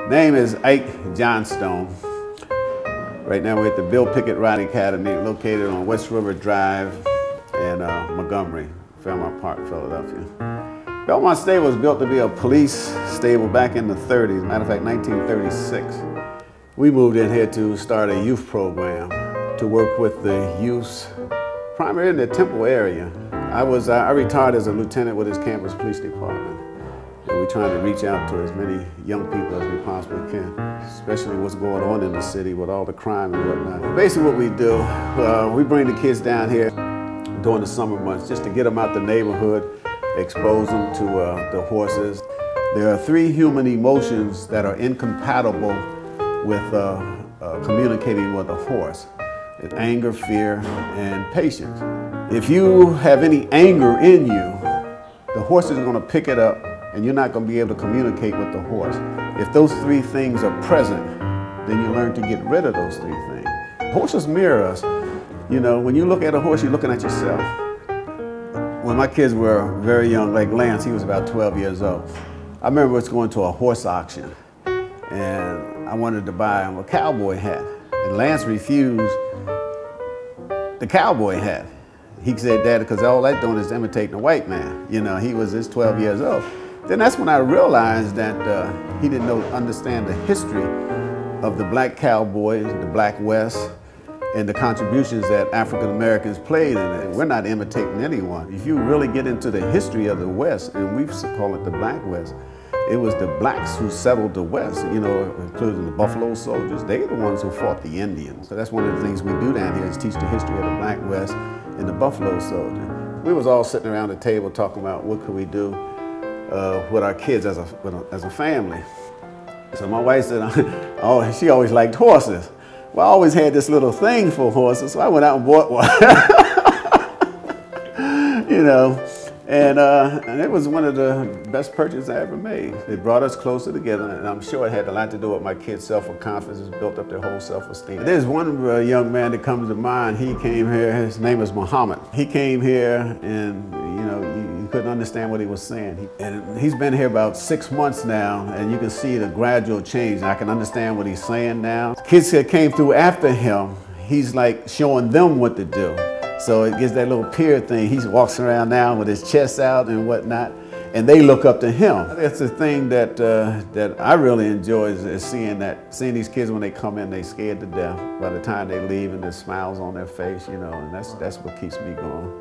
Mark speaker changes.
Speaker 1: Name is Ike Johnstone. Right now we're at the Bill Pickett Riding Academy, located on West River Drive in Montgomery, Fairmount Park, Philadelphia. Belmont Stable was built to be a police stable back in the 30s, matter of fact 1936. We moved in here to start a youth program to work with the youths, primarily in the Temple area. I retired as a lieutenant with this campus police department. And we're trying to reach out to as many young people as we possibly can, especially what's going on in the city with all the crime and whatnot. Basically what we do, we bring the kids down here during the summer months just to get them out the neighborhood, expose them to the horses. There are 3 human emotions that are incompatible with communicating with a horse. It's anger, fear, and patience. If you have any anger in you, the horse is going to pick it up and you're not going to be able to communicate with the horse. If those 3 things are present, then you learn to get rid of those 3 things. Horses mirror us. You know, when you look at a horse, you're looking at yourself. When my kids were very young, like Lance, he was about 12 years old. I remember us going to a horse auction and I wanted to buy him a cowboy hat. And Lance refused the cowboy hat. He said, "Dad, because all that's doing is imitating a white man." You know, he was just 12 years old. Then that's when I realized that he didn't understand the history of the black cowboys, the black West, and the contributions that African Americans played in it. We're not imitating anyone. If you really get into the history of the West, and we call it the Black West, it was the blacks who settled the West, you know, including the Buffalo Soldiers. They're the ones who fought the Indians. So that's one of the things we do down here is teach the history of the Black West and the Buffalo Soldier. We was all sitting around the table talking about what could we do with our kids as a family. So my wife said, oh, she always liked horses. Well, I always had this little thing for horses, so I went out and bought one. You know, and it was one of the best purchases I ever made. It brought us closer together, and I'm sure it had a lot to do with my kids' self-confidence, built up their whole self-esteem. There's one young man that comes to mind. He came here, his name is Muhammad. He came here and, you know, you couldn't understand what he was saying. And he's been here about 6 months now, and you can see the gradual change. I can understand what he's saying now. Kids that came through after him, he's like showing them what to do. So it gives that little peer thing. He walks around now with his chest out and whatnot, and they look up to him. That's the thing that that I really enjoy is seeing these kids when they come in, they scared to death. By the time they leave, and there's smiles on their face, you know, and that's what keeps me going.